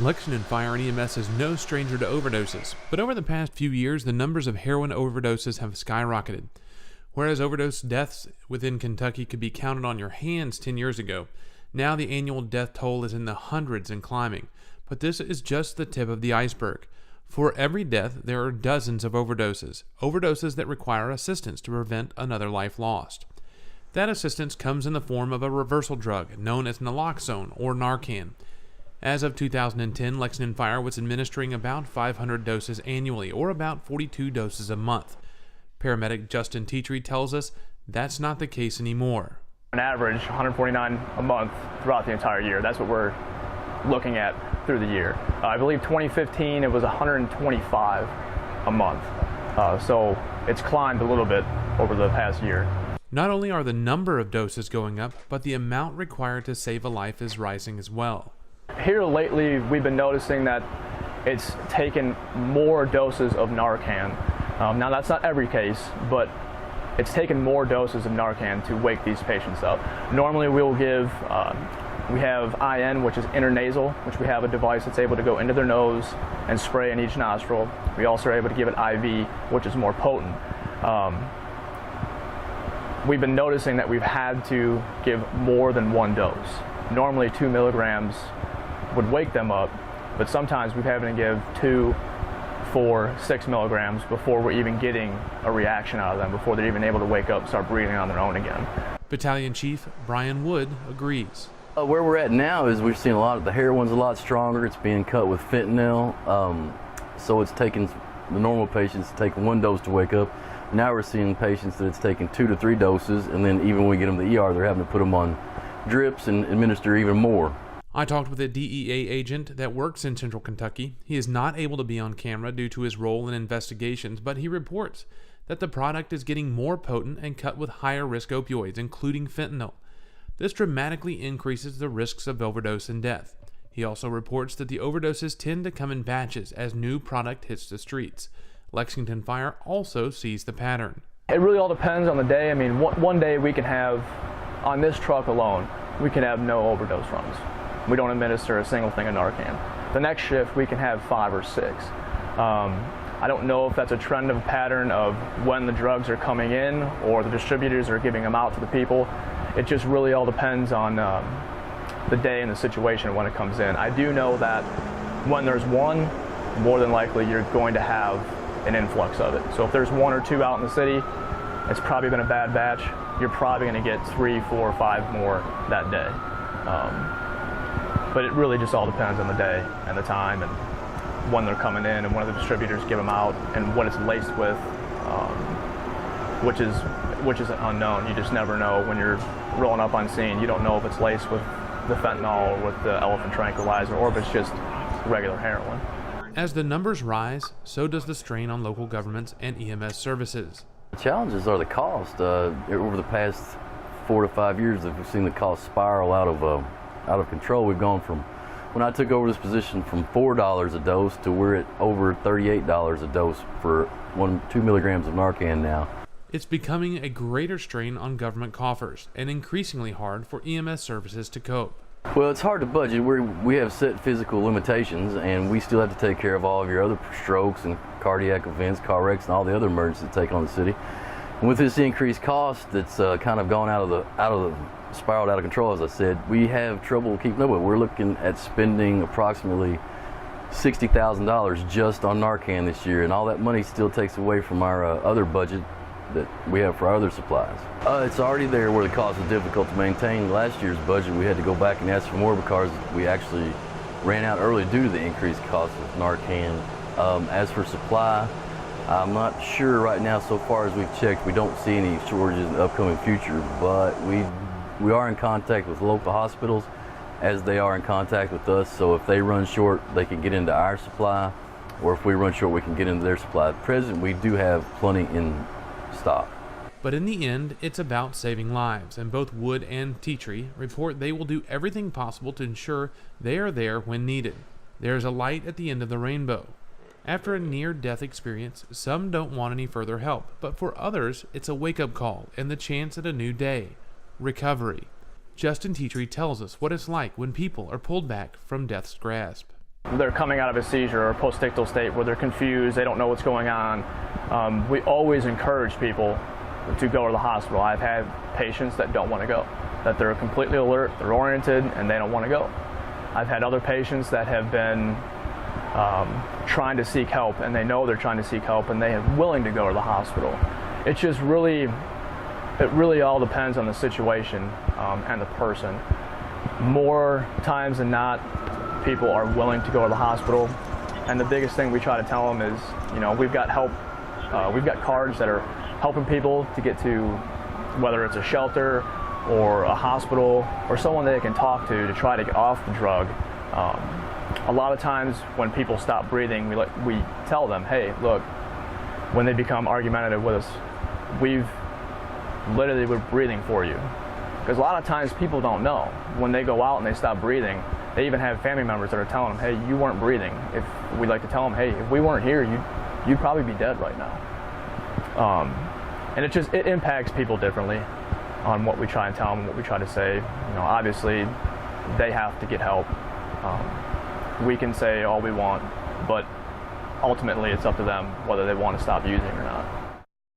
Lexington Fire and EMS is no stranger to overdoses, but over the past few years, the numbers of heroin overdoses have skyrocketed. Whereas overdose deaths within Kentucky could be counted on your hands 10 years ago, now the annual death toll is in the hundreds and climbing. But this is just the tip of the iceberg. For every death, there are dozens of overdoses that require assistance to prevent another life lost. That assistance comes in the form of a reversal drug known as naloxone or Narcan. As of 2010, Lexington Fire was administering about 500 doses annually, or about 42 doses a month. Paramedic Justin Teetry tells us that's not the case anymore. On average, 149 a month throughout the entire year. That's what we're looking at through the year. I believe 2015 it was 125 a month. So it's climbed a little bit over the past year. Not only are the number of doses going up, but the amount required to save a life is rising as well. Here lately, we've been noticing that it's taken more doses of Narcan. Now, that's not every case, but it's taken more doses of Narcan to wake these patients up. Normally, we'll give, we have IN, which is intranasal, which we have a device that's able to go into their nose and spray in each nostril. We also are able to give it IV, which is more potent. We've been noticing that we've had to give more than one dose. Normally, 2 milligrams would wake them up, but sometimes we've having to give 2, 4, 6 milligrams before we're even getting a reaction out of them, before they're even able to wake up, start breathing on their own again. Battalion Chief Brian Wood agrees. Where we're at now is we've seen a lot of the heroin's a lot stronger. It's being cut with fentanyl, so it's taking the normal patients to take 1 dose to wake up. Now we're seeing patients that it's taking 2 to 3 doses, and then even when we get them to the ER, they're having to put them on drips and administer even more. I talked with a DEA agent that works in central Kentucky. He is not able to be on camera due to his role in investigations, but he reports that the product is getting more potent and cut with higher risk opioids, including fentanyl. This dramatically increases the risks of overdose and death. He also reports that the overdoses tend to come in batches as new product hits the streets. Lexington Fire also sees the pattern. It really all depends on the day. I mean, one day we can have, on this truck alone, we can have no overdose runs. We don't administer a single thing of Narcan. The next shift, we can have 5 or 6. I don't know if that's a trend of a pattern of when the drugs are coming in or the distributors are giving them out to the people. It just really all depends on the day and the situation when it comes in. I do know that when there's one, more than likely you're going to have an influx of it. So if there's 1 or 2 out in the city, it's probably been a bad batch. You're probably going to get 3, 4, 5 more that day. But it really just all depends on the day and the time and when they're coming in and when the distributors give them out and what it's laced with, which is unknown. You just never know when you're rolling up on scene. You don't know if it's laced with the fentanyl or with the elephant tranquilizer or if it's just regular heroin. As the numbers rise, so does the strain on local governments and EMS services. The challenges are the cost. Over the past 4 to 5 years, we've seen the cost spiral out of control. We've gone from, when I took over this position, from $4 a dose to we're at over $38 a dose for 2 milligrams of Narcan now. It's becoming a greater strain on government coffers and increasingly hard for EMS services to cope. Well, it's hard to budget. We have set physical limitations, and we still have to take care of all of your other strokes and cardiac events, car wrecks, and all the other emergencies that take on the city. And with this increased cost that's kind of gone spiraled out of control, as I said, we have trouble keeping up with it. We're looking at spending approximately $60,000 just on Narcan this year, and all that money still takes away from our other budget that we have for our other supplies. It's already there where the cost is difficult to maintain. Last year's budget, we had to go back and ask for more because we actually ran out early due to the increased cost of Narcan. As for supply, I'm not sure right now. So far as we've checked, we don't see any shortages in the upcoming future, but we are in contact with local hospitals as they are in contact with us. So if they run short, they can get into our supply, or if we run short, we can get into their supply. At present, we do have plenty in stock. But in the end, it's about saving lives, and both Wood and Teetry report they will do everything possible to ensure they are there when needed. There is a light at the end of the rainbow. After a near-death experience, some don't want any further help, but for others, it's a wake-up call and the chance at a new day. Recovery. Justin Teetry tells us what it's like when people are pulled back from death's grasp. they're coming out of a seizure or postictal state where they're confused, they don't know what's going on. We always encourage people to go to the hospital. I've had patients that don't want to go, that they're completely alert, they're oriented, and they don't want to go. I've had other patients that have been trying to seek help, and they know they're trying to seek help, and they are willing to go to the hospital. It's just really, it really all depends on the situation and the person. More times than not, people are willing to go to the hospital, and the biggest thing we try to tell them is, you know, we've got help, we've got cards that are helping people to get to, whether it's a shelter or a hospital or someone they can talk to try to get off the drug. A lot of times when people stop breathing, we tell them, hey, look, when they become argumentative with us, we're breathing for you. Because a lot of times people don't know. When they go out and they stop breathing, they even have family members that are telling them, hey, you weren't breathing. If we like to tell them, hey, if we weren't here, you'd probably be dead right now. And it impacts people differently on what we try and tell them, what we try to say. You know, obviously, they have to get help. We can say all we want, but ultimately it's up to them whether they want to stop using or not.